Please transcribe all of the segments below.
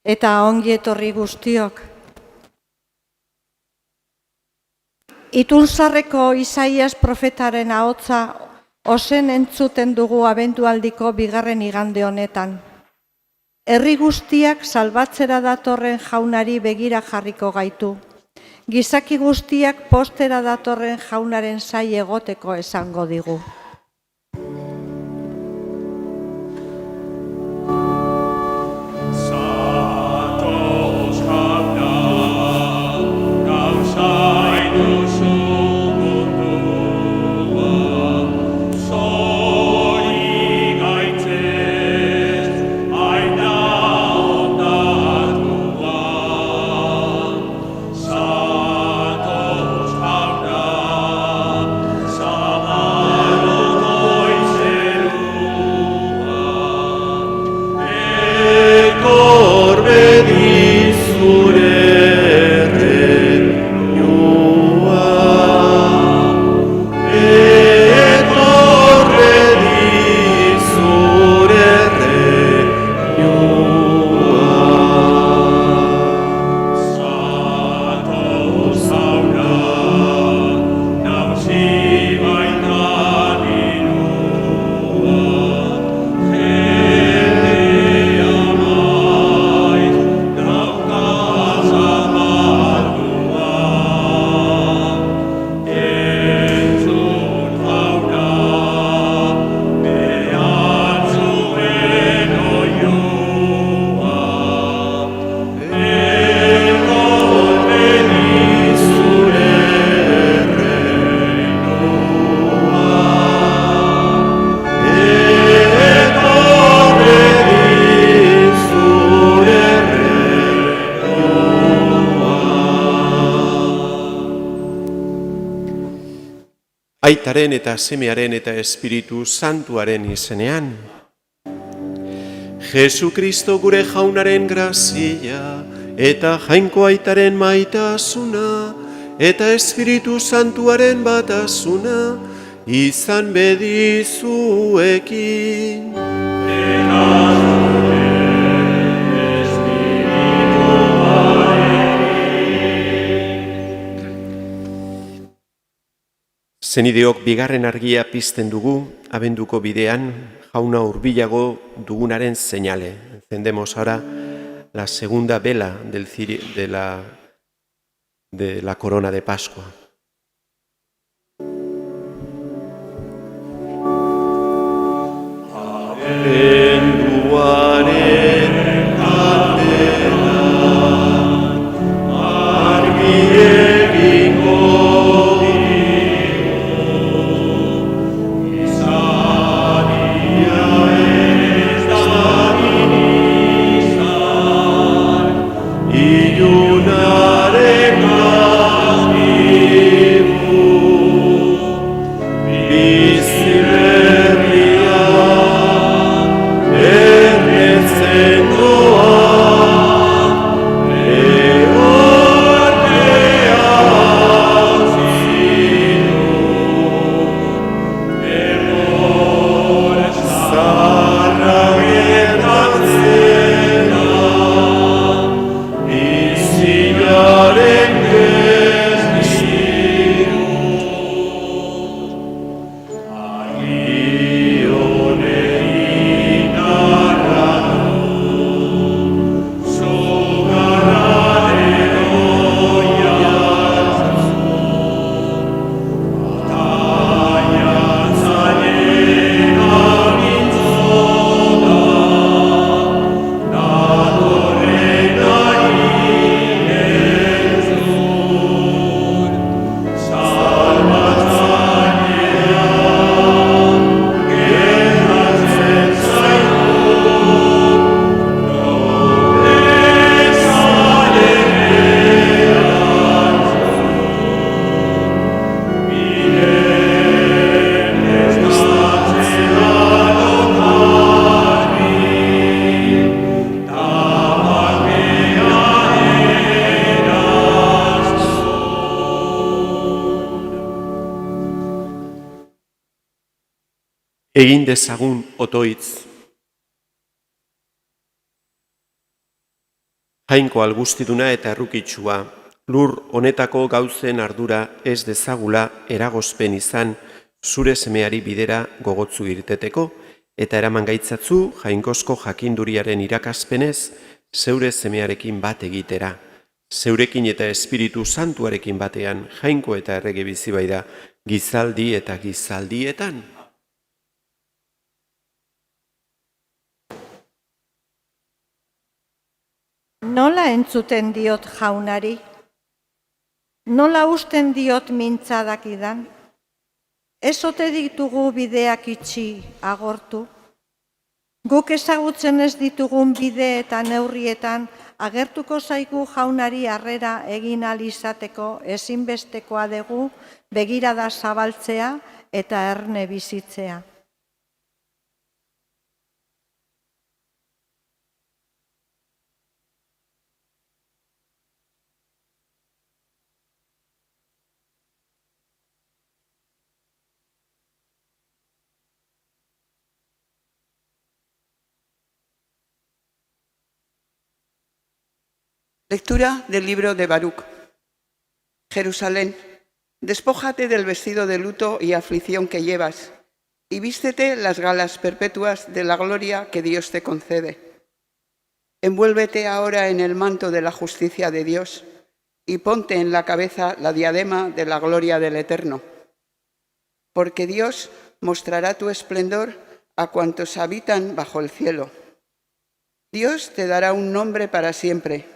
eta ongi etorri guztiok. Itunzarreko Isaias profetaren ahotsa ozen entzuten dugu abendualdiko 2. igande honetan. Herri guztiak salbatzera datorren jaunari begira jarriko gaitu. Gizaki guztiak postera datorren jaunaren zai egoteko esango digu. Aitaren eta Semearen eta Espiritu Santuaren izenean. Jesu Kristo gure jaunaren grazia eta jainko aitaren maitasuna eta Espiritu Santuaren batasuna izan bedizuekin. Zenideok 2. argia pizten dugu, abenduko bidean, jauna hurbilago dugunaren seinale. Encendemos ahora la segunda vela de la corona de Pascua. Abenduaren kandela, argi egingo Egin dezagun otoitz. Jainko algustiduna eta errukitsua, lur honetako gauzen ardura ez dezagula eragozpen izan zure semeari bidera gogotzu irteteko, eta eraman gaitzatzu jainkozko jakinduriaren irakaspenez zeure semearekin bat egitera. Zeurekin eta Espiritu Santuarekin batean jainko eta errege bizi baita gizaldi eta gizaldietan. Nola entzuten diot jaunari? Nola usten diot mintzadakidan? Ez ote ditugu bideak itxi agortu? Guk ezagutzen ez ditugun bide eta neurrietan agertuko zaigu jaunari harrera egin ahal izateko ezinbestekoa dugu begirada zabaltzea eta erne bizitzea. Lectura del libro de Baruc. Jerusalén, despójate del vestido de luto y aflicción que llevas, y vístete las galas perpetuas de la gloria que Dios te concede. Envuélvete ahora en el manto de la justicia de Dios, y ponte en la cabeza la diadema de la gloria del Eterno. Porque Dios mostrará tu esplendor a cuantos habitan bajo el cielo. Dios te dará un nombre para siempre,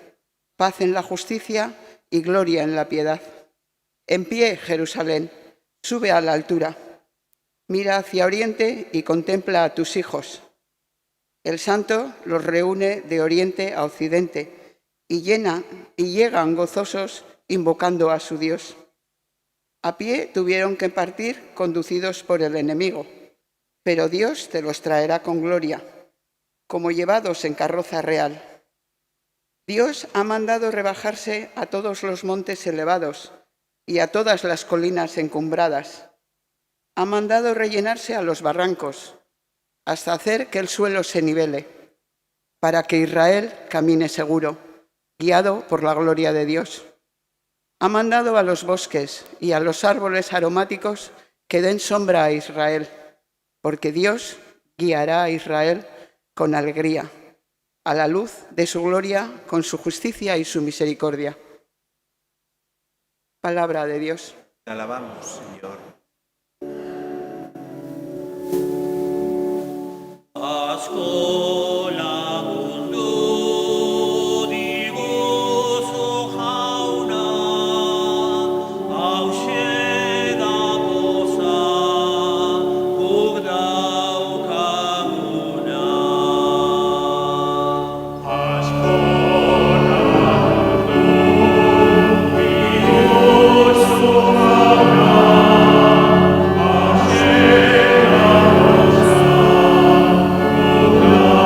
paz en la justicia y gloria en la piedad. En pie, Jerusalén, sube a la altura. Mira hacia oriente y contempla a tus hijos. El Santo los reúne de oriente a occidente y llegan gozosos invocando a su Dios. A pie tuvieron que partir conducidos por el enemigo, pero Dios te los traerá con gloria, como llevados en carroza real. Dios ha mandado rebajarse a todos los montes elevados y a todas las colinas encumbradas. Ha mandado rellenarse a los barrancos, hasta hacer que el suelo se nivele, para que Israel camine seguro, guiado por la gloria de Dios. Ha mandado a los bosques y a los árboles aromáticos que den sombra a Israel, porque Dios guiará a Israel con alegría, a la luz de su gloria, con su justicia y su misericordia. Palabra de Dios. Te alabamos, Señor. Askola mundu diguzu jauna, hauxe da poza guk daukaguna. Askola mundu diguzu jauna, hauxe da poza guk daukaguna.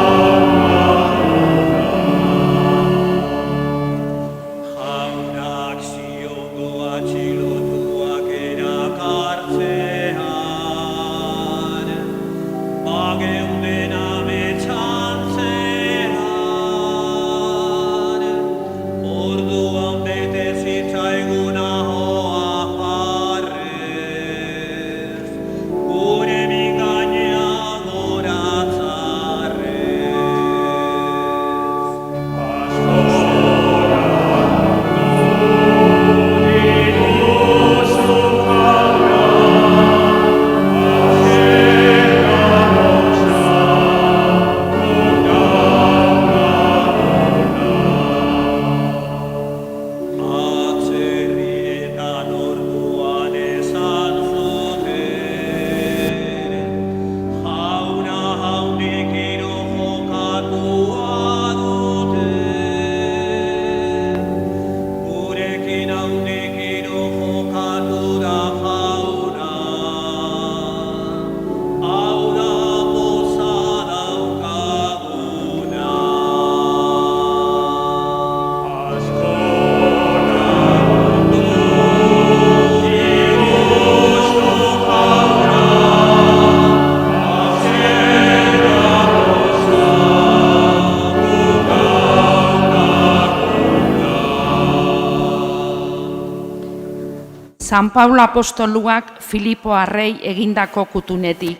San Paulo apostoluak Filipo arrei egindako kutunetik.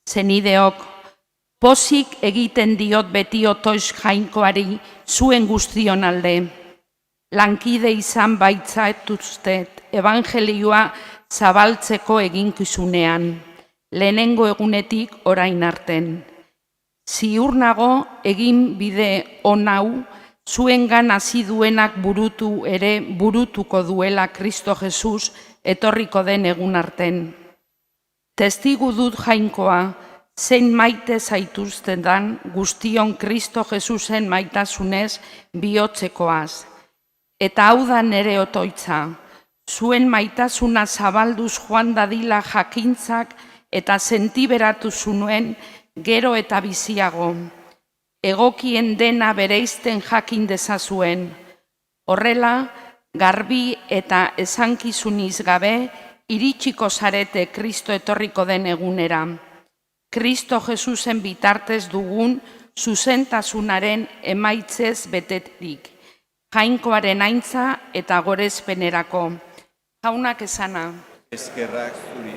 Zenideok, pozik egiten diot beti otoiz jainkoari zuen guztion alde. Lankide izan baitzaituztet evangelioa zabaltzeko eginkizunean, lehenengo egunetik orain arten. Ziur nago egin bide onau, zuengan hasi duenak burutuko duela Kristo Jesus etorriko den egun arten. Testigu dut jainkoa, zein maite zaituzten dan guztion Kristo Jesusen maitasunez bihotzekoaz. Eta hau da nere otoitza, zuen maitasuna zabalduz joan dadila jakintzak eta sentiberatu zunuen gero eta biziago. Egokien dena bereizten jakin dezazuen. Horrela, garbi eta esankizuniz gabe, iritsiko zarete Kristo etorriko den egunera. Kristo Jesusen bitartez dugun zuzentasunaren emaitzez betetik. Jainkoaren aintza eta gorezpenerako. Jaunak esana. Eskerrak zuri.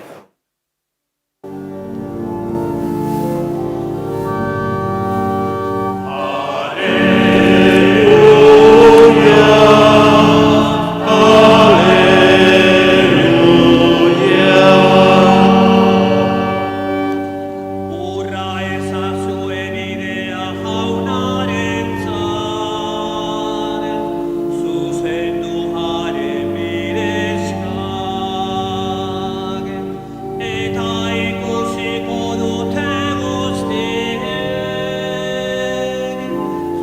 Urra ezazue bidea jaunarentzat, zuzendu haren bidezkak, eta ikusiko dute guztiek,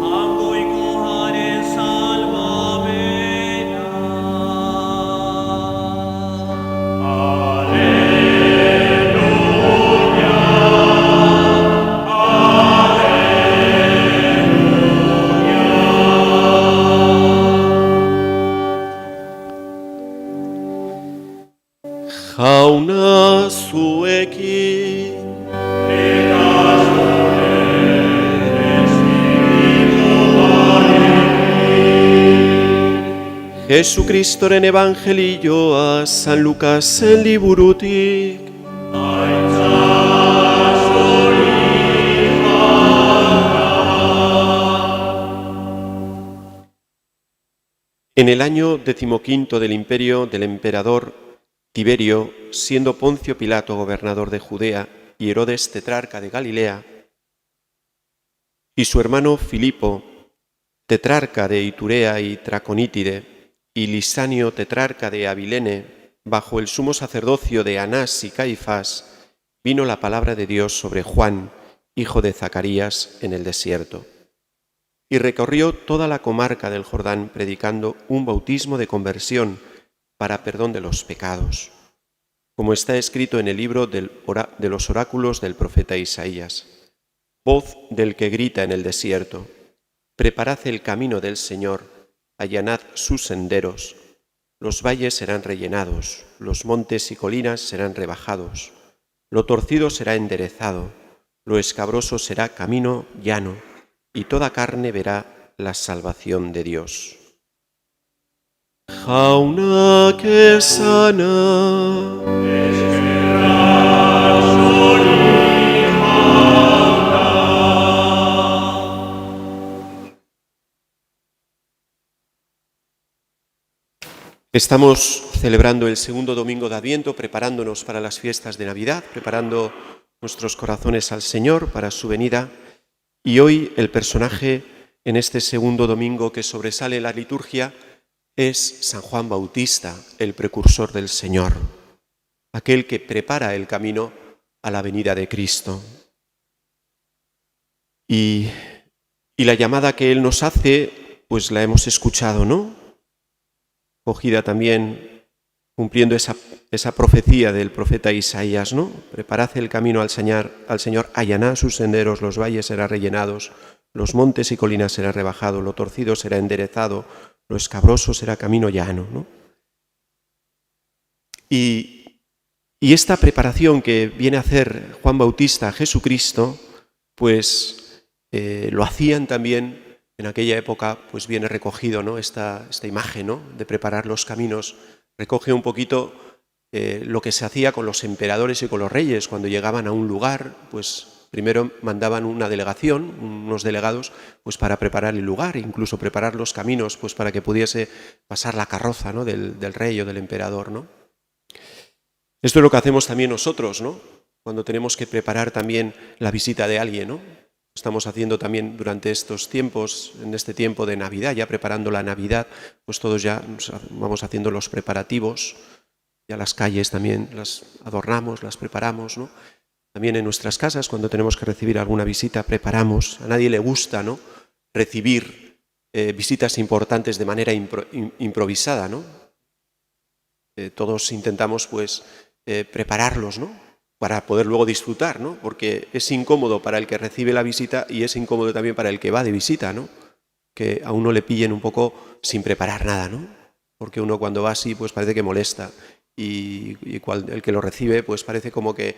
jangoiko haren salbamena. Jauna zuekin. Jesukristoren evangelioa San Lukasen liburutik. En el año 15 del imperio del emperador Tiberio, siendo Poncio Pilato gobernador de Judea y Herodes tetrarca de Galilea, y su hermano Filipo, tetrarca de Iturea y Traconítide, y Lisanio, tetrarca de Abilene, bajo el sumo sacerdocio de Anás y Caifás, vino la palabra de Dios sobre Juan, hijo de Zacarías, en el desierto. Y recorrió toda la comarca del Jordán predicando un bautismo de conversión para perdón de los pecados, como está escrito en el libro de los oráculos del profeta Isaías. Voz del que grita en el desierto, preparad el camino del Señor, allanad sus senderos, los valles serán rellenados, los montes y colinas serán rebajados, lo torcido será enderezado, lo escabroso será camino llano, y toda carne verá la salvación de Dios. Jauna que sana. Estamos celebrando el segundo domingo de Adviento, preparándonos para las fiestas de Navidad, preparando nuestros corazones al Señor para su venida. Y hoy el personaje en este segundo domingo que sobresale la liturgia es San Juan Bautista, el precursor del Señor, aquel que prepara el camino a la venida de Cristo. Y la llamada que Él nos hace, pues la hemos escuchado, ¿no? Cogida también, cumpliendo esa profecía del profeta Isaías, ¿no? Preparad el camino al Señor, allanad sus senderos, los valles serán rellenados, los montes y colinas serán rebajados, lo torcido será enderezado, lo escabroso será camino llano, ¿no? Y esta preparación que viene a hacer Juan Bautista a Jesucristo, pues lo hacían también en aquella época, pues viene recogido, ¿no? esta imagen, ¿no? De preparar los caminos recoge un poquito lo que se hacía con los emperadores y con los reyes. Cuando llegaban a un lugar, pues primero mandaban una delegación, unos delegados, pues para preparar el lugar, incluso preparar los caminos, pues para que pudiese pasar la carroza, ¿no?, del rey o del emperador, ¿no? Esto es lo que hacemos también nosotros, ¿no?, cuando tenemos que preparar también la visita de alguien, ¿no? Estamos haciendo también durante estos tiempos, en este tiempo de Navidad, ya preparando la Navidad, pues todos ya vamos haciendo los preparativos. Ya las calles también las adornamos, las preparamos, ¿no? También en nuestras casas, cuando tenemos que recibir alguna visita, preparamos. A nadie le gusta, ¿no?, recibir visitas importantes de manera improvisada, ¿no? Todos intentamos, pues, prepararlos, ¿no?, para poder luego disfrutar, ¿no? Porque es incómodo para el que recibe la visita y es incómodo también para el que va de visita, ¿no? Que a uno le pillen un poco sin preparar nada, ¿no? Porque uno cuando va así, pues parece que molesta. Y el que lo recibe, pues parece como que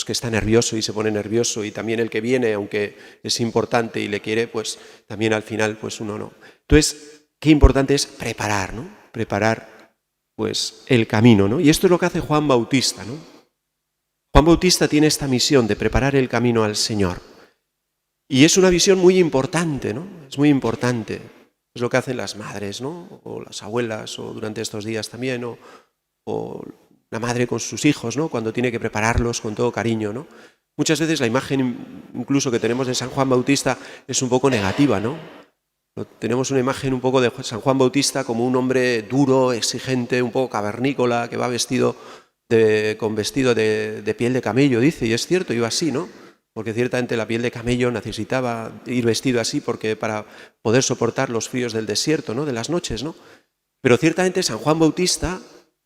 está nervioso y se pone nervioso, y también el que viene, aunque es importante y le quiere, pues también al final pues uno no. Entonces, qué importante es preparar, ¿no? Preparar pues el camino, ¿no? Y esto es lo que hace Juan Bautista, ¿no? Juan Bautista tiene esta misión de preparar el camino al Señor. Y es una visión muy importante, ¿no? Es muy importante. Es lo que hacen las madres, ¿no? O las abuelas, o durante estos días también, o la madre con sus hijos, ¿no?, cuando tiene que prepararlos con todo cariño, ¿no? Muchas veces la imagen incluso que tenemos de San Juan Bautista es un poco negativa, ¿no? Tenemos una imagen un poco de San Juan Bautista como un hombre duro, exigente, un poco cavernícola, que va con vestido de piel de camello, dice, y es cierto, iba así, ¿no? Porque ciertamente la piel de camello necesitaba ir vestido así para poder soportar los fríos del desierto, ¿no?, de las noches, ¿no? Pero ciertamente San Juan Bautista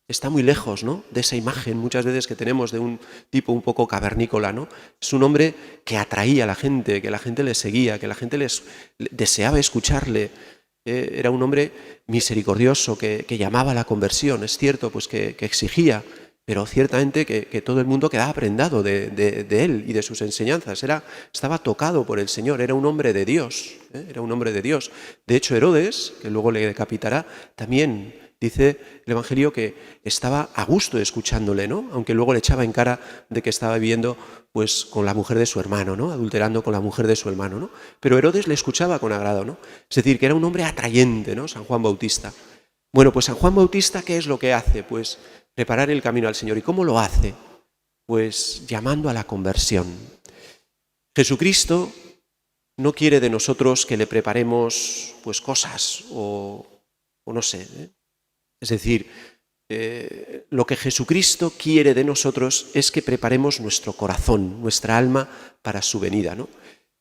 está muy lejos, ¿no?, de esa imagen muchas veces que tenemos de un tipo un poco cavernícola, ¿no? Es un hombre que atraía a la gente, que la gente le seguía, que la gente deseaba escucharle. Era un hombre misericordioso que llamaba a la conversión, es cierto, pues que exigía, pero ciertamente que todo el mundo quedaba prendado de él y de sus enseñanzas. Estaba tocado por el Señor, era un hombre de Dios, era un hombre de Dios. De hecho, Herodes, que luego le decapitará, también dice el Evangelio que estaba a gusto escuchándole, ¿no?, aunque luego le echaba en cara de que estaba viviendo pues con la mujer de su hermano, ¿no?, adulterando con la mujer de su hermano, ¿no? Pero Herodes le escuchaba con agrado, ¿no? Es decir, que era un hombre atrayente, ¿no?, San Juan Bautista. Bueno, pues San Juan Bautista, ¿qué es lo que hace? Pues preparar el camino al Señor. ¿Y cómo lo hace? Pues llamando a la conversión. Jesucristo no quiere de nosotros que le preparemos pues cosas o no sé, ¿eh? Es decir, lo que Jesucristo quiere de nosotros es que preparemos nuestro corazón, nuestra alma para su venida, ¿no?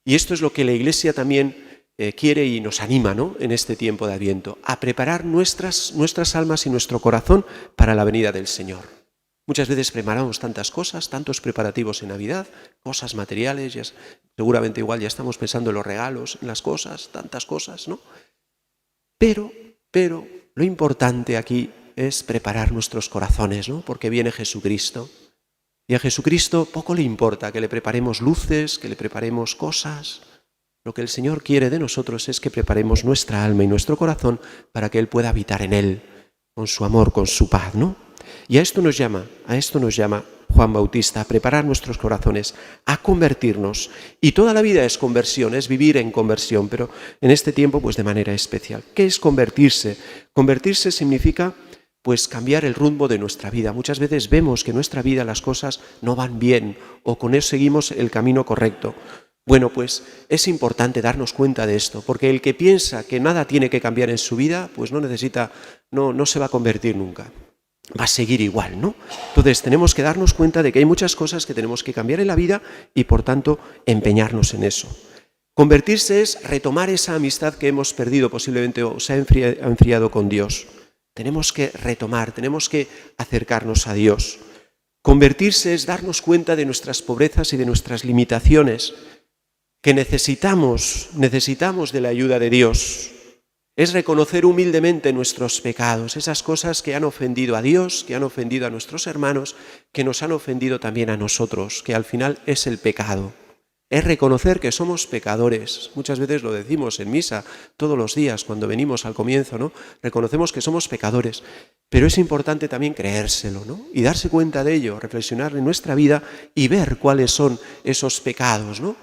Y esto es lo que la Iglesia también quiere y nos anima, ¿no?, en este tiempo de Adviento, a preparar nuestras almas y nuestro corazón para la venida del Señor. Muchas veces preparamos tantas cosas, tantos preparativos en Navidad, cosas materiales, seguramente igual ya estamos pensando en los regalos, en las cosas, tantas cosas, ¿no? Pero lo importante aquí es preparar nuestros corazones, ¿no?, porque viene Jesucristo. Y a Jesucristo poco le importa que le preparemos luces, que le preparemos cosas. Lo que el Señor quiere de nosotros es que preparemos nuestra alma y nuestro corazón para que Él pueda habitar en él, con su amor, con su paz, ¿no? Y a esto nos llama Juan Bautista, a preparar nuestros corazones, a convertirnos. Y toda la vida es conversión, es vivir en conversión, pero en este tiempo pues de manera especial. ¿Qué es convertirse? Convertirse significa pues cambiar el rumbo de nuestra vida. Muchas veces vemos que en nuestra vida las cosas no van bien o con eso seguimos el camino correcto. Bueno, pues es importante darnos cuenta de esto, porque el que piensa que nada tiene que cambiar en su vida, pues no se va a convertir nunca. Va a seguir igual, ¿no? Entonces tenemos que darnos cuenta de que hay muchas cosas que tenemos que cambiar en la vida y por tanto empeñarnos en eso. Convertirse es retomar esa amistad que hemos perdido posiblemente o se ha enfriado con Dios. Tenemos que retomar, tenemos que acercarnos a Dios. Convertirse es darnos cuenta de nuestras pobrezas y de nuestras limitaciones, que necesitamos de la ayuda de Dios. Es reconocer humildemente nuestros pecados, esas cosas que han ofendido a Dios, que han ofendido a nuestros hermanos, que nos han ofendido también a nosotros, que al final es el pecado. es reconocer que somos pecadores. Muchas veces lo decimos en misa, todos los días, cuando venimos al comienzo, ¿no? Reconocemos que somos pecadores, pero es importante también creérselo, ¿no? Y darse cuenta de ello, reflexionar en nuestra vida y ver cuáles son esos pecados, ¿no?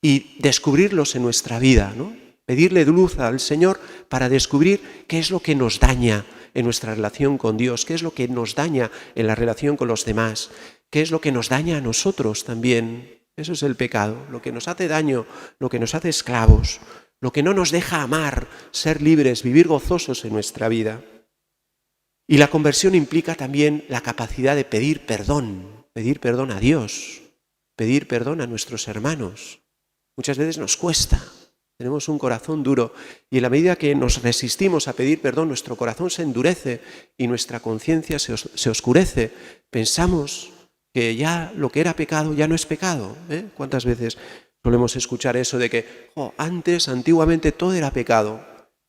Y descubrirlos en nuestra vida, ¿no? Pedirle luz al Señor para descubrir qué es lo que nos daña en nuestra relación con Dios, qué es lo que nos daña en la relación con los demás, qué es lo que nos daña a nosotros también. Eso es el pecado, lo que nos hace daño, lo que nos hace esclavos, lo que no nos deja amar, ser libres, vivir gozosos en nuestra vida. Y la conversión implica también la capacidad de pedir perdón a Dios, pedir perdón a nuestros hermanos. Muchas veces nos cuesta. Tenemos un corazón duro y en la medida que nos resistimos a pedir perdón, nuestro corazón se endurece y nuestra conciencia se oscurece. Pensamos que ya lo que era pecado ya no es pecado. ¿Cuántas veces solemos escuchar eso de que antiguamente todo era pecado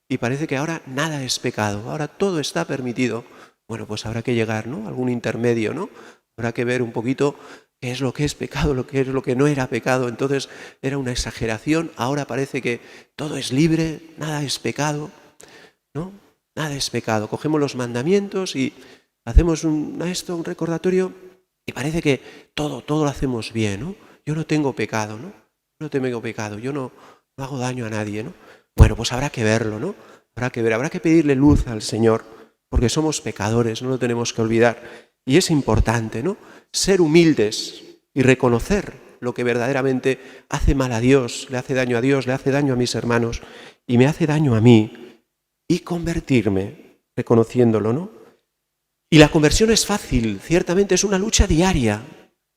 y parece que ahora nada es pecado, ahora todo está permitido? Bueno, pues habrá que llegar, ¿no? A algún intermedio, ¿no? Habrá que ver un poquito qué es lo que es pecado, lo que es lo que no era pecado. Entonces era una exageración, ahora parece que todo es libre, nada es pecado, ¿no? Nada es pecado. Cogemos los mandamientos y hacemos un recordatorio y parece que todo lo hacemos bien, ¿no? Yo no tengo pecado, ¿no? No tengo pecado, yo no hago daño a nadie, ¿no? Bueno, pues habrá que verlo, ¿no? Habrá que pedirle luz al Señor, porque somos pecadores, no lo tenemos que olvidar. Y es importante, ¿no? Ser humildes y reconocer lo que verdaderamente hace mal a Dios, le hace daño a mis hermanos y me hace daño a mí, y convertirme reconociéndolo, ¿no? Y la conversión es fácil, ciertamente es una lucha diaria.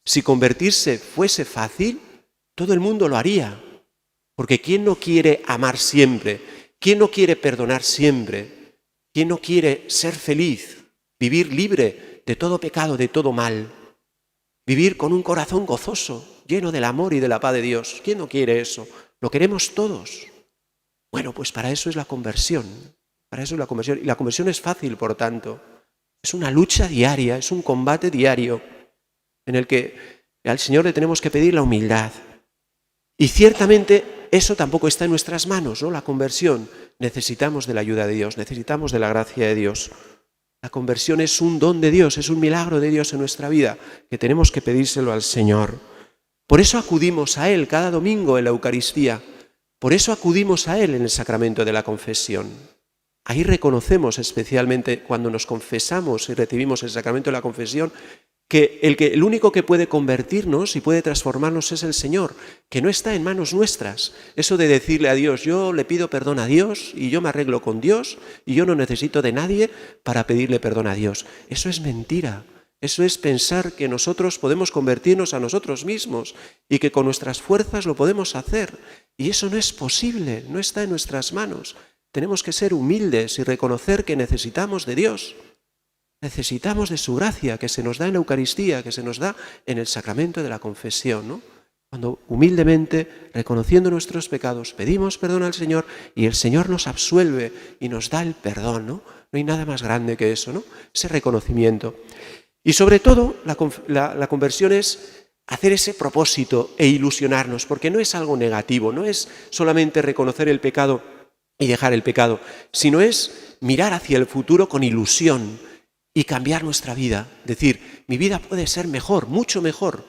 Si convertirse fuese fácil, todo el mundo lo haría, porque ¿quién no quiere amar siempre? ¿Quién no quiere perdonar siempre? ¿Quién no quiere ser feliz, vivir libre de todo pecado, de todo mal? Vivir con un corazón gozoso, lleno del amor y de la paz de Dios. ¿Quién no quiere eso? Lo queremos todos. Bueno, pues para eso es la conversión. Para eso es la conversión. Y la conversión es fácil, por tanto. Es una lucha diaria, es un combate diario en el que al Señor le tenemos que pedir la humildad. Y ciertamente eso tampoco está en nuestras manos, ¿no? La conversión. Necesitamos de la ayuda de Dios, necesitamos de la gracia de Dios. La conversión es un don de Dios, es un milagro de Dios en nuestra vida, que tenemos que pedírselo al Señor. Por eso acudimos a Él cada domingo en la Eucaristía. Por eso acudimos a Él en el sacramento de la confesión. Ahí reconocemos especialmente cuando nos confesamos y recibimos el sacramento de la confesión que el único que puede convertirnos y puede transformarnos es el Señor, que no está en manos nuestras. Eso de decirle a Dios, yo le pido perdón a Dios y yo me arreglo con Dios y yo no necesito de nadie para pedirle perdón a Dios. Eso es mentira. Eso es pensar que nosotros podemos convertirnos a nosotros mismos y que con nuestras fuerzas lo podemos hacer. Y eso no es posible, no está en nuestras manos. Tenemos que ser humildes y reconocer que necesitamos de Dios. Necesitamos de su gracia que se nos da en la Eucaristía, que se nos da en el sacramento de la confesión, ¿no? Cuando humildemente, reconociendo nuestros pecados, pedimos perdón al Señor y el Señor nos absuelve y nos da el perdón, ¿no? No hay nada más grande que eso, ¿no? Ese reconocimiento. Y sobre todo, la conversión es hacer ese propósito e ilusionarnos, porque no es algo negativo, no es solamente reconocer el pecado y dejar el pecado, sino es mirar hacia el futuro con ilusión y cambiar nuestra vida. Decir, mi vida puede ser mejor, mucho mejor,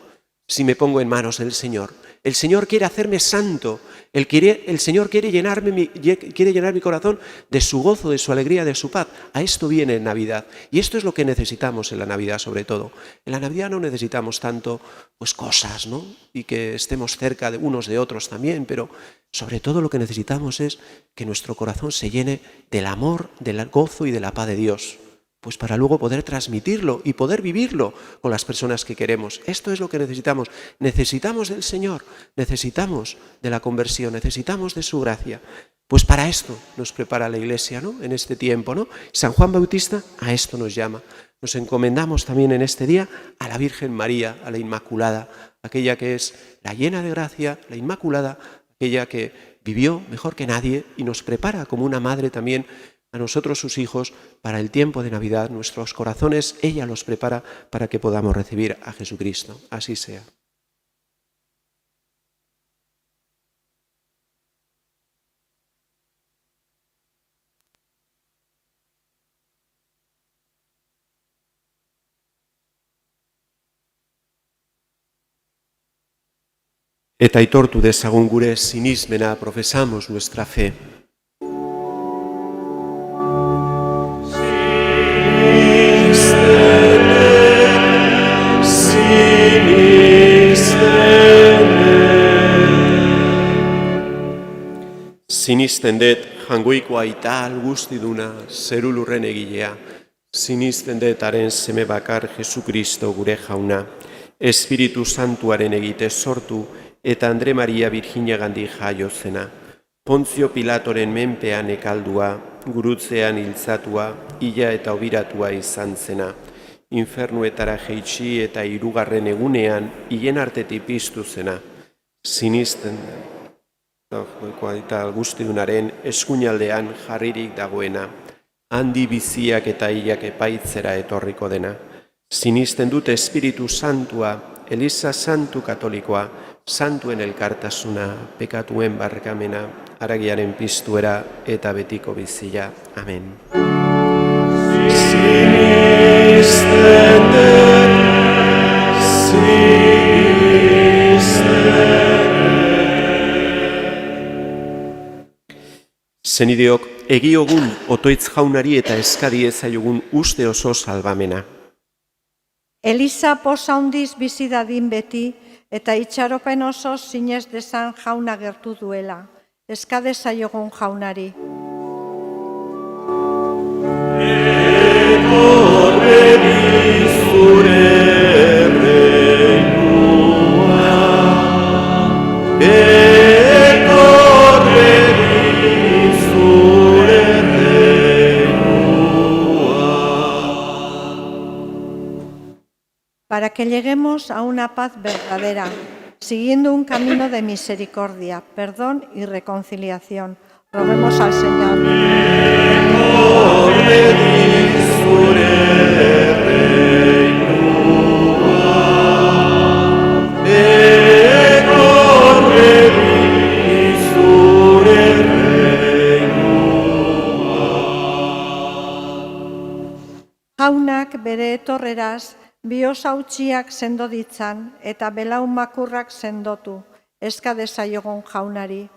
si me pongo en manos del Señor. El Señor quiere hacerme santo, el Señor quiere llenar mi corazón de su gozo, de su alegría, de su paz. A esto viene en Navidad. Y esto es lo que necesitamos en la Navidad sobre todo. En la Navidad no necesitamos tanto pues cosas, ¿no? Y que estemos cerca de unos de otros también, pero sobre todo lo que necesitamos es que nuestro corazón se llene del amor, del gozo y de la paz de Dios. Pues para luego poder transmitirlo y poder vivirlo con las personas que queremos. Esto es lo que necesitamos. Necesitamos del Señor, necesitamos de la conversión, necesitamos de su gracia. Pues para esto nos prepara la Iglesia, ¿no? En este tiempo, ¿no? San Juan Bautista a esto nos llama. Nos encomendamos también en este día a la Virgen María, a la Inmaculada, aquella que es la llena de gracia, la Inmaculada, aquella que vivió mejor que nadie y nos prepara como una madre también a nosotros sus hijos para el tiempo de Navidad. Nuestros corazones ella los prepara para que podamos recibir a Jesucristo. Así sea. Eta aitortu dezagun gure sinismena, profesamos nuestra fe. Sinisten dut jangoiko aita guztiduna zerulurren egilea, sinisten dut haren seme bakar Jesukristo gure jauna, Espiritu Santuaren egite sortu eta Andre Maria Virginiagandik jaio zena, Pontzio Pilatoren menpean ekaldua, gurutzean hiltzatua, hila eta obiratua izan zena, infernuetara jeitsi eta 3. egunean hien artetik piztu zena, sinisten eta guztidunaren eskuinaldean jarririk dagoena, handi biziak eta hilak epaitzera etorriko dena. Sinisten dut Espiritu Santua, Eliza Santu Katolikoa, santuen elkartasuna, pekatuen barkamena, haragiaren piztuera eta betiko bizia. Amen. Zenideok, egiogun otoitz jaunari eta eskadi ezaiogun uste oso salbamena. Eliza poza handiz bizi dadin beti, eta itxaropen oso zinez dezan jauna gertu duela. Eskade zaiogun jaunari. Para que lleguemos a una paz verdadera, siguiendo un camino de misericordia, perdón y reconciliación. Roguemos al Señor. Jaunak bere etorreraz, bihotz hautsiak sendo ditzan eta belaun makurrak sendotu, eskade zaiogun jaunari.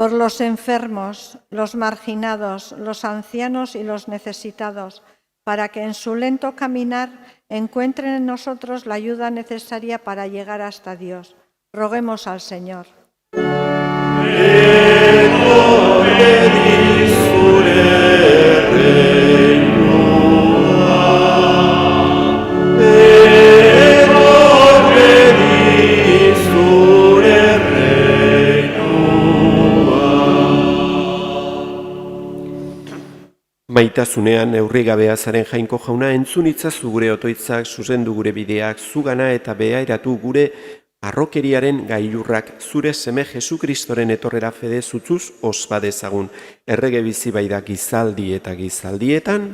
Por los enfermos, los marginados, los ancianos y los necesitados, para que en su lento caminar encuentren en nosotros la ayuda necesaria para llegar hasta Dios. Roguemos al Señor. Maitasunean neurrigabea zaren jainko jauna, entzun itzazu gure otoitzak, zuzendu gure bideak, zugana eta behairatu gure arrokeriaren gailurrak, zure seme Jesukristoren etorrera fede zutzuz ospa dezagun. Errege bizi baida gizaldi eta gizaldietan,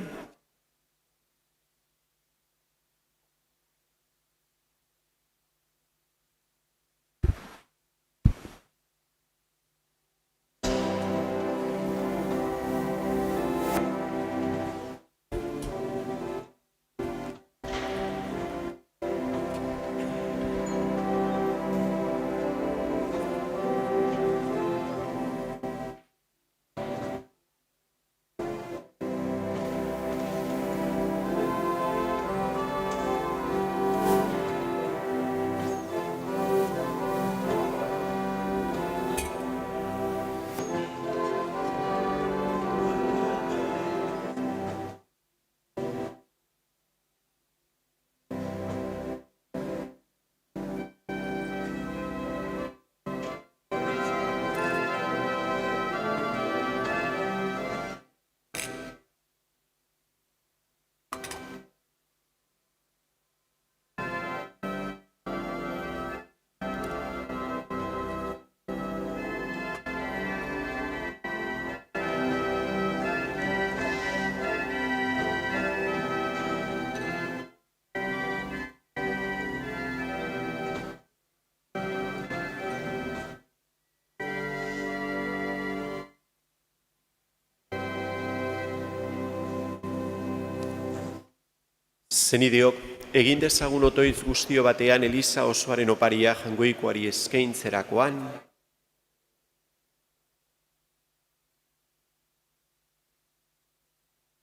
Zenideok, egin dezagun otoitz guztio batean Eliza osoaren oparia jangoikoari eskaintzerakoan,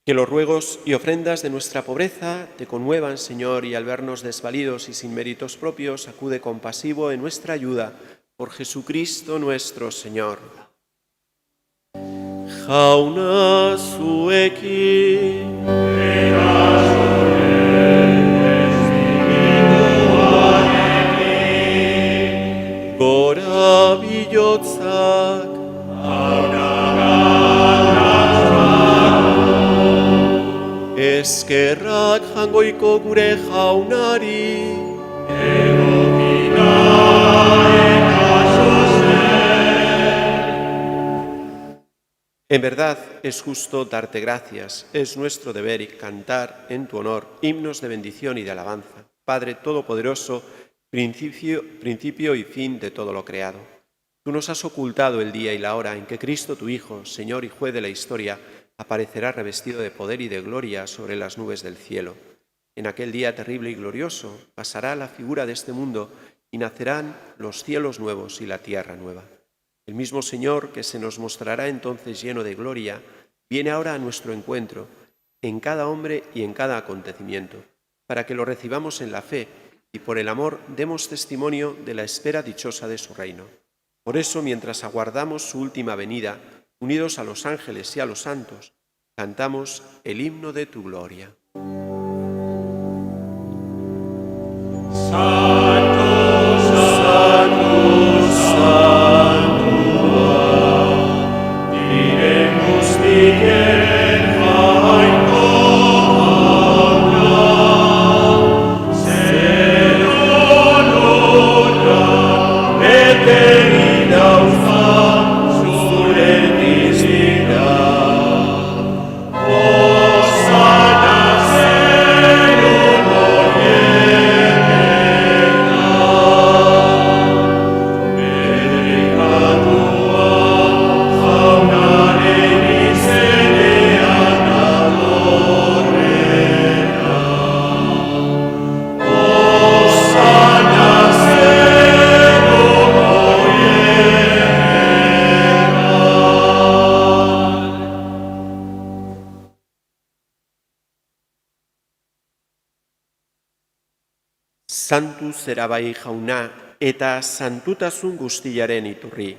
que los ruegos y ofrendas de nuestra pobreza te conmuevan, Señor, y al vernos desvalidos y sin méritos propios, acude compasivo en nuestra ayuda, por Jesucristo nuestro Señor. Jauna zuekin, gora bilotzak, eskerrak jangoiko gure jaunari, En verdad es justo darte gracias, es nuestro deber y cantar en tu honor himnos de bendición y de alabanza. Padre Todopoderoso, principio y fin de todo lo creado. Tú nos has ocultado el día y la hora en que Cristo, tu Hijo, Señor y Juez de la historia, aparecerá revestido de poder y de gloria sobre las nubes del cielo. En aquel día terrible y glorioso pasará la figura de este mundo y nacerán los cielos nuevos y la tierra nueva. El mismo Señor, que se nos mostrará entonces lleno de gloria, viene ahora a nuestro encuentro, en cada hombre y en cada acontecimiento, para que lo recibamos en la fe y por el amor demos testimonio de la espera dichosa de su reino. Por eso, mientras aguardamos su última venida, unidos a los ángeles y a los santos, cantamos el himno de tu gloria. Santu zera bai jauna eta santutasun guztiaren iturri.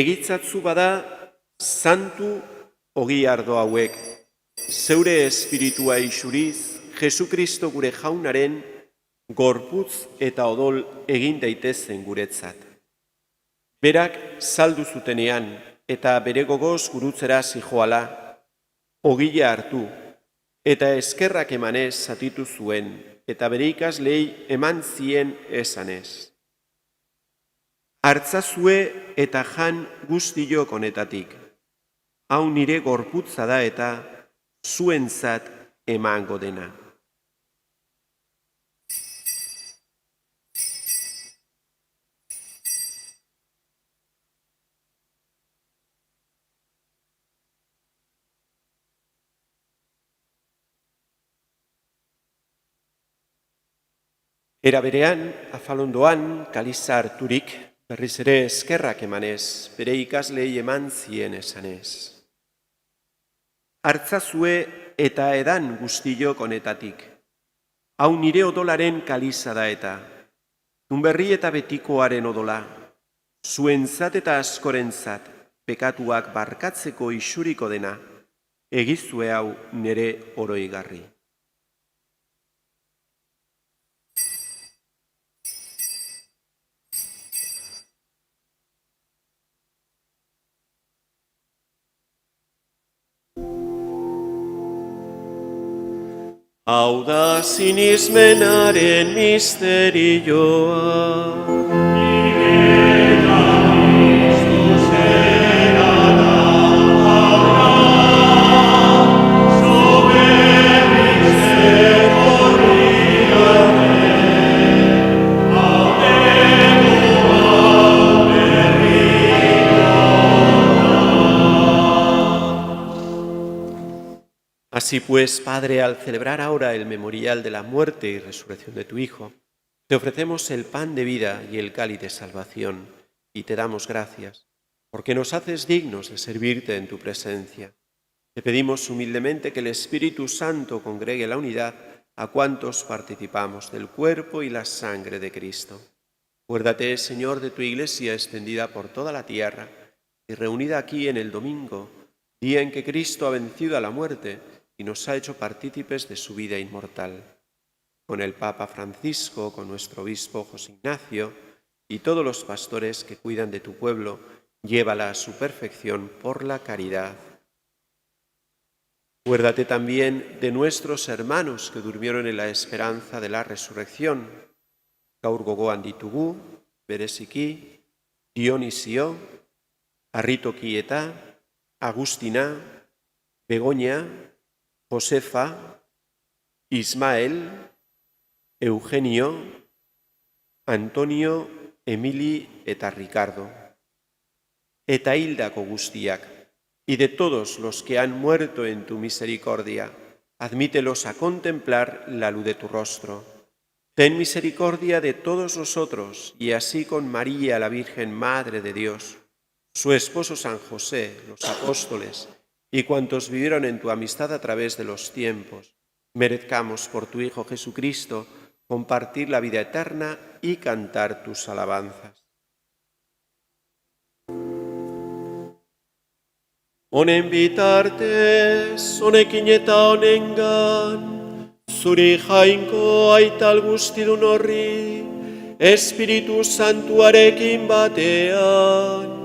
Egitzatzu bada santu ogi ardo hauek, zeure espiritua isuriz, Jesukristo gure jaunaren gorputz eta odol egin daitezen guretzat. Berak saldu zutenean eta bere gogoz gurutzera zijoala, ogila hartu, eta eskerrak emanez zatitu zuen, eta bere ikaslei eman zien esanez. Hartzazue eta jan guztiok honetatik. Hau nire gorputza da eta zuentzat emango dena. Era berean, afalondoan, kaliza harturik, berriz ere eskerrak emanez, bere ikaslei eman zien esanez. Hartzazue eta edan guztiok honetatik. Hau nire odolaren kaliza da eta, tunberri eta betikoaren odola, zuentzat eta askorentzat, pekatuak barkatzeko isuriko dena, egizue hau nire oroigarri. Hau da sinismenaren misterioa. Así pues, Padre, al celebrar ahora el memorial de la muerte y resurrección de tu Hijo, te ofrecemos el pan de vida y el cáliz de salvación, y te damos gracias, porque nos haces dignos de servirte en tu presencia. Te pedimos humildemente que el Espíritu Santo congregue la unidad a cuantos participamos del cuerpo y la sangre de Cristo. Acuérdate, Señor, de tu Iglesia extendida por toda la tierra y reunida aquí en el domingo, día en que Cristo ha vencido a la muerte y nos ha hecho partícipes de su vida inmortal. Con el Papa Francisco, con nuestro obispo José Ignacio y todos los pastores que cuidan de tu pueblo, llévala a su perfección por la caridad. Acuérdate también de nuestros hermanos que durmieron en la esperanza de la resurrección. Gaur gogoan ditugu, bereziki, Dionisio, Arritoki eta, Agustina, Begoña, Josefa, Ismael, Eugenio, Antonio, Emili eta Ricardo. Eta hildako guztiak, y de todos los que han muerto en tu misericordia, admítelos a contemplar la luz de tu rostro. Ten misericordia de todos nosotros, y así con María, la Virgen Madre de Dios, su esposo San José, los apóstoles, y cuantos vivieron en tu amistad a través de los tiempos, merezcamos por tu Hijo Jesucristo compartir la vida eterna y cantar tus alabanzas. Honen bitartez, honekin eta honengan, zuri jainko aital guztidun horri, Espiritu Santuarekin batean,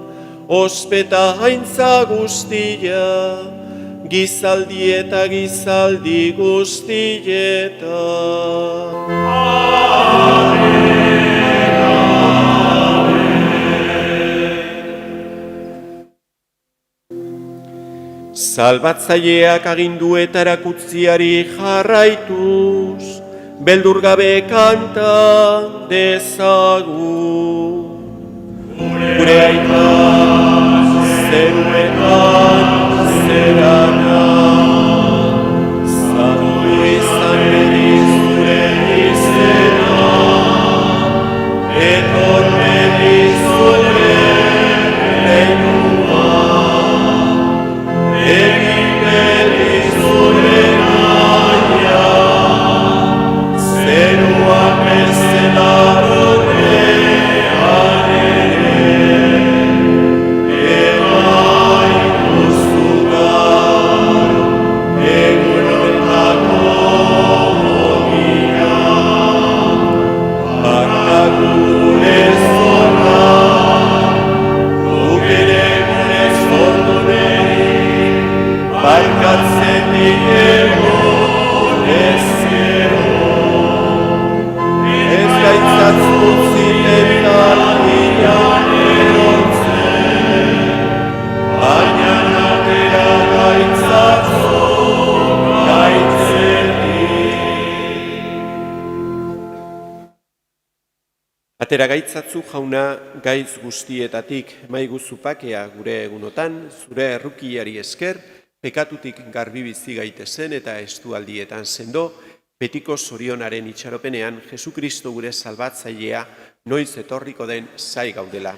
ospeta haintza guztia, gizaldi eta gizaldi guztietan. Salbatzaileak agindu eta erakutziari jarraituz, beldur gabe kanta dezagun. Gure aita zeruetan zerana, zatu izan bedi zure izena, etor bedi zure leinua, egin bedi zure naia, zeruak bezala horrean ere, ema ikustu gaur, egun honetako ogia, barka gure zorra, guk ere gure zordunei, barkatzen dikego ezkero. Ez gaitzatzu ziren aldian erortzen, baina atera gaitzatzu gaitzetik. Atera gaitzatzu jauna gaitz guztietatik maiguzu pakea gure egunotan, zure errukiari esker, pekatutik garbi bizi gaitezen eta estualdietan sendo, betiko zorionaren itxaropenean Jesukristo gure salbatzailea noiz etorriko den zai gaudela.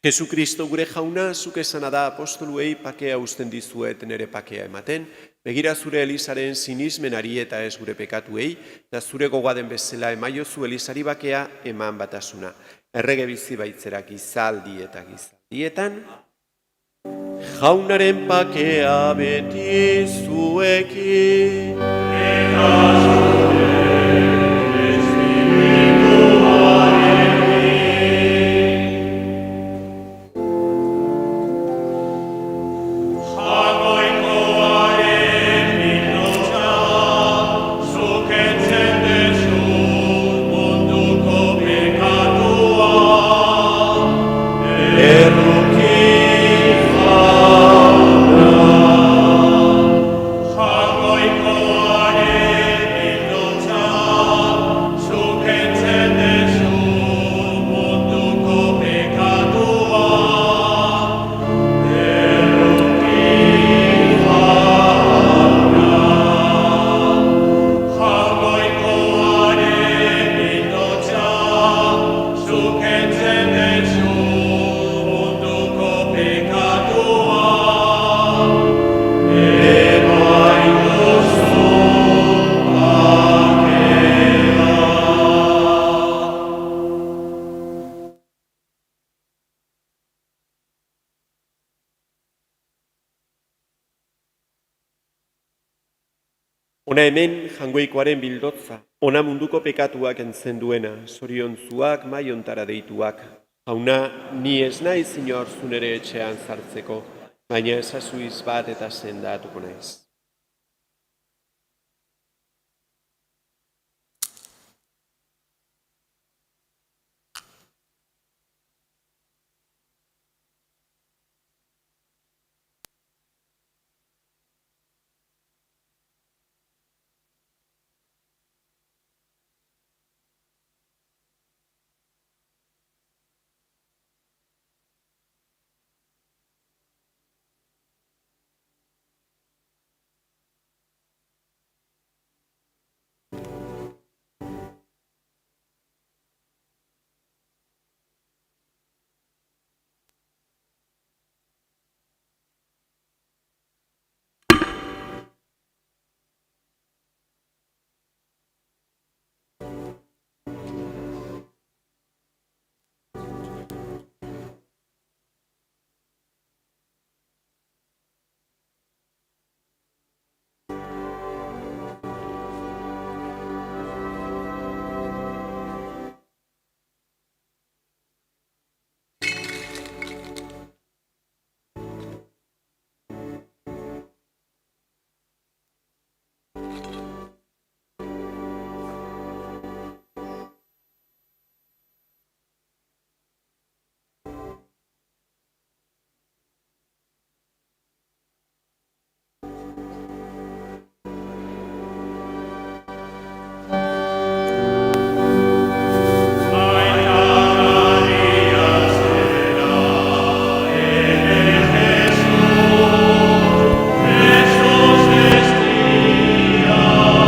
Jesukristo gure jauna, zuk esana da apostoluei pakea uzten dizuet nere pakea ematen, begira zure Elizaren sinismenari eta ez gure pekatuei, eta zure gogoaden bezala emaiozu Elizari bakea eman batasuna. Errege bizi baitzerak gizaldi eta gizaldietan, jaunaren pakea beti zuekin. Hangoikoaren Ona hemen jangoikoaren bildotza, ona munduko pekatuak entzen duena, zoriontzuak maiontara deituak. Jauna, ni ez naiz inor zunere etxean sartzeko, baina ezazuiz bat eta sendatuko naiz. Jesús es día.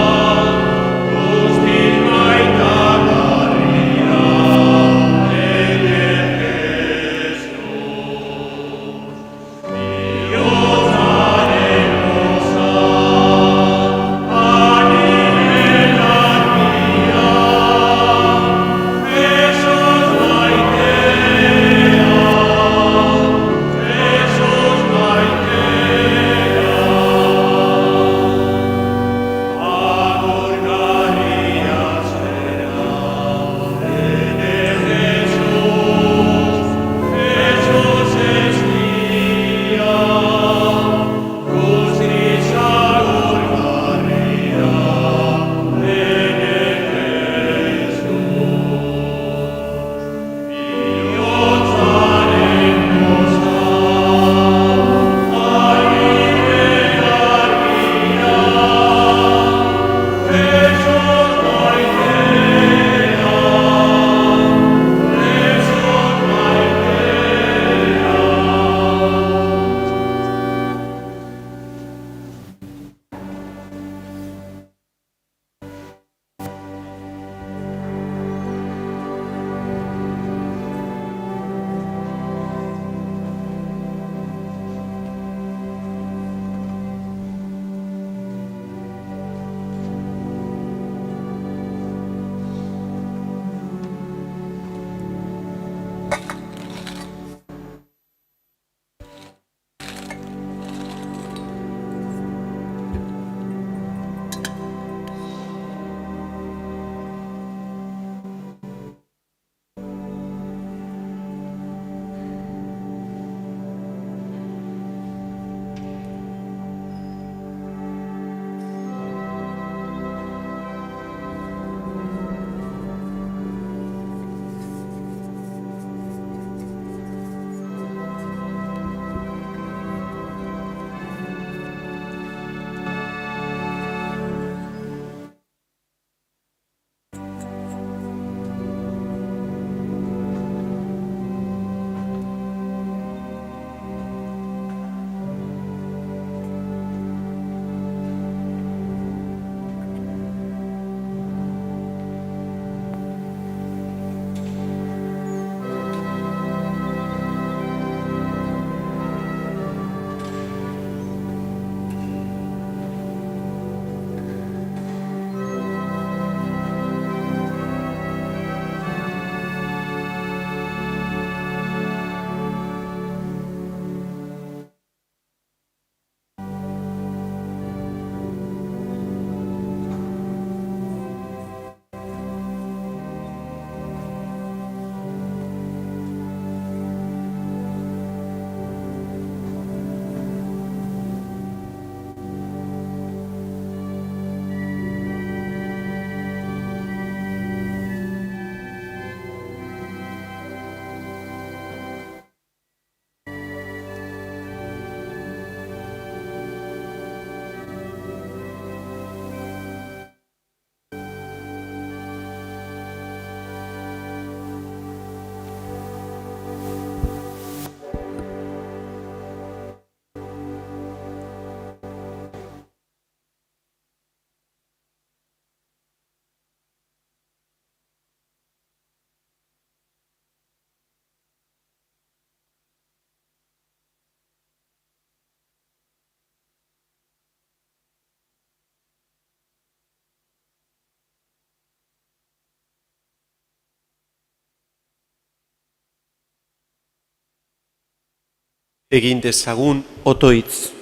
Egin dezagun otoitz.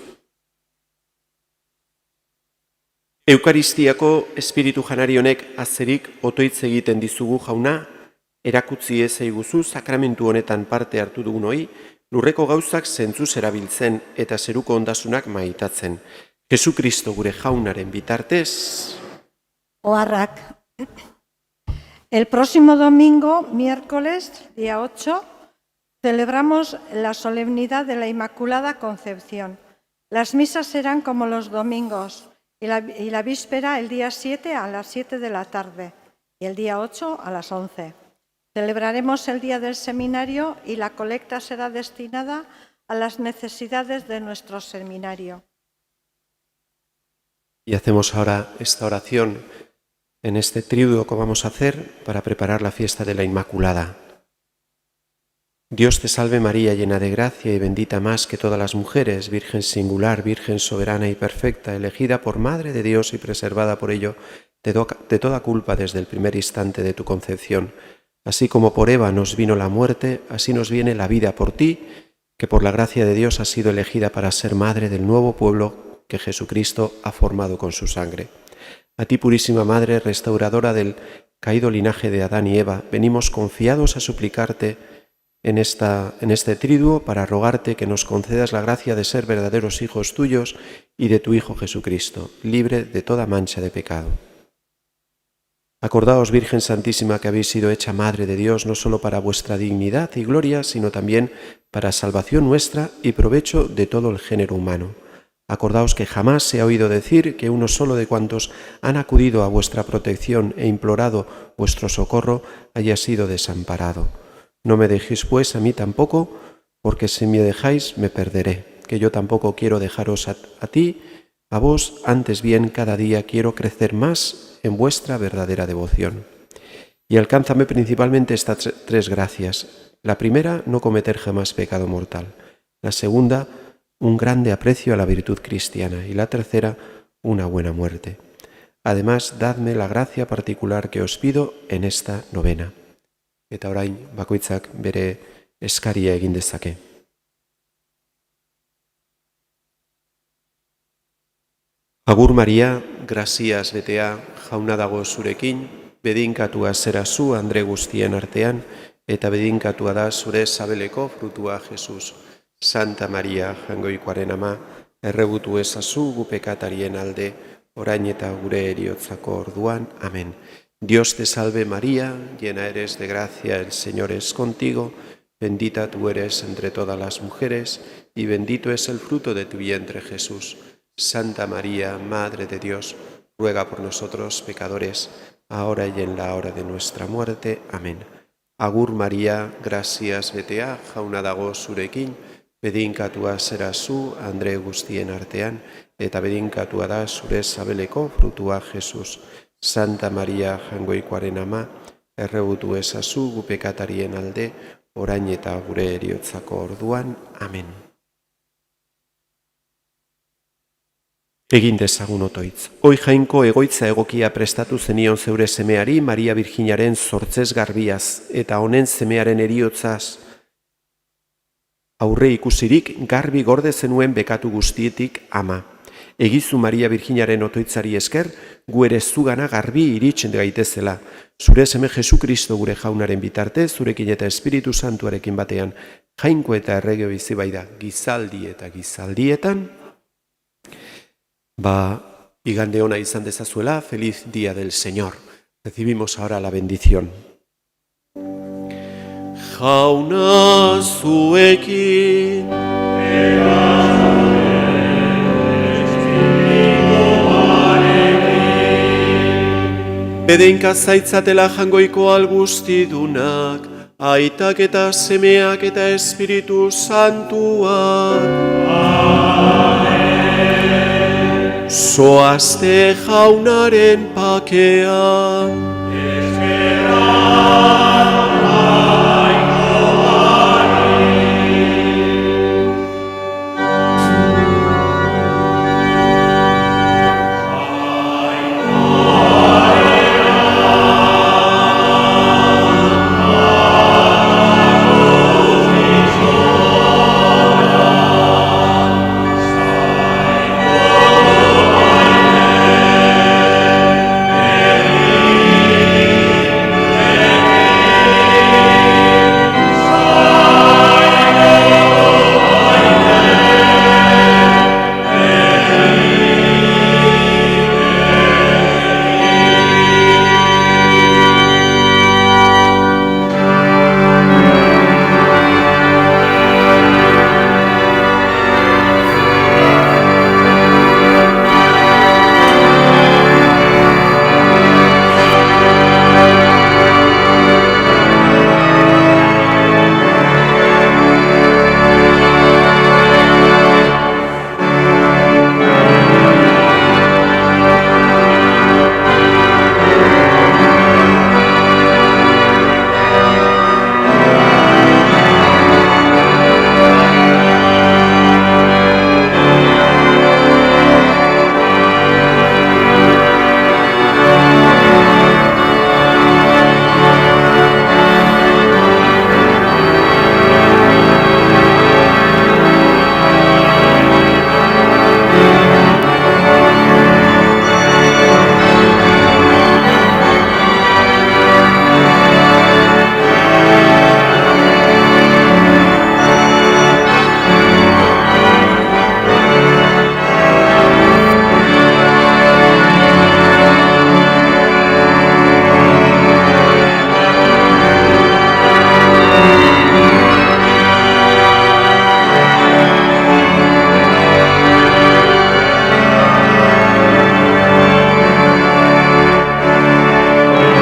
Eukaristiako Espiritu Janari honek azerik otoitz egiten dizugu jauna, erakutzi ez eiguzu sakramentu honetan parte hartu dugunoi, lurreko gauzak zentzuz erabiltzen eta zeruko ondasunak maitatzen. Jesu Kristo gure jaunaren bitartez. Oharrak. El próximo domingo, miércoles, día 8, celebramos la solemnidad de la Inmaculada Concepción. Las misas serán como los domingos y la víspera el día 7 a las 7 de la tarde y el día 8 a las 11. Celebraremos el día del seminario y la colecta será destinada a las necesidades de nuestro seminario. Y hacemos ahora esta oración en este tríodo que vamos a hacer para preparar la fiesta de la Inmaculada. Dios te salve María, llena de gracia y bendita más que todas las mujeres, Virgen singular, Virgen soberana y perfecta, elegida por Madre de Dios y preservada por ello de toda culpa desde el primer instante de tu concepción. Así como por Eva nos vino la muerte, así nos viene la vida por ti, que por la gracia de Dios has sido elegida para ser madre del nuevo pueblo que Jesucristo ha formado con su sangre. A ti, purísima Madre, restauradora del caído linaje de Adán y Eva, venimos confiados a suplicarte en este triduo para rogarte que nos concedas la gracia de ser verdaderos hijos tuyos y de tu Hijo Jesucristo, libre de toda mancha de pecado. Acordaos, Virgen Santísima, que habéis sido hecha Madre de Dios no solo para vuestra dignidad y gloria, sino también para salvación nuestra y provecho de todo el género humano. Acordaos que jamás se ha oído decir que uno solo de cuantos han acudido a vuestra protección e implorado vuestro socorro haya sido desamparado. No me dejéis pues a mí tampoco, porque si me dejáis me perderé, que yo tampoco quiero dejaros a ti, a vos, antes bien cada día quiero crecer más en vuestra verdadera devoción. Y alcánzame principalmente estas tres gracias. La primera, no cometer jamás pecado mortal. La segunda, un grande aprecio a la virtud cristiana. Y la tercera, una buena muerte. Además, dadme la gracia particular que os pido en esta novena. Eta orain, bakoitzak bere eskaria egin dezake. Agur Maria, graziaz betea, jauna dago zurekin, bedinkatua zera zu andre guztien artean, eta bedinkatua da zure sabeleko frutua Jesus. Santa Maria, jainkoikoaren ama, erregutu ezazu gu pekatarien alde, orain eta gure heriotzako orduan. Amen. Dios te salve María, llena eres de gracia, el Señor es contigo, bendita tú eres entre todas las mujeres, y bendito es el fruto de tu vientre Jesús. Santa María, Madre de Dios, ruega por nosotros pecadores, ahora y en la hora de nuestra muerte. Amén. Agur María, gracias betea, jauna dago zurekin, bedinkatua zera zu, andre guztien artean, eta bedinkatua da zure sabeleko frutua Jesus. Santa Maria, jainkoikoaren ama, erregutu ezazu gu pekatarien alde, orain eta gure heriotzako orduan. Amen. Egin dezagun otoitz. Hoi jainko egoitza egokia prestatu zenion zeure semeari, Maria Virginaren zortzez garbiaz, eta honen semearen heriotzaz aurre ikusirik garbi gorde zenuen bekatu guztietik ama. Egizu Maria Virginaren otoitzari esker, gu ere zugana garbi iritsen gaitezela. Zure seme Jesukristo gure jaunaren bitarte, zurekin eta Espiritu Santuarekin batean, jainko eta erregio bizi baida, gizaldi eta gizaldietan, igande ona izan dezazuela, feliz día del Señor. Recibimos ahora la bendición. Jauna zuekin, bedeinka zaitzatela jangoiko alguztidunak, aitak eta semeak eta Espiritu Santuak. Zoazte jaunaren pakean.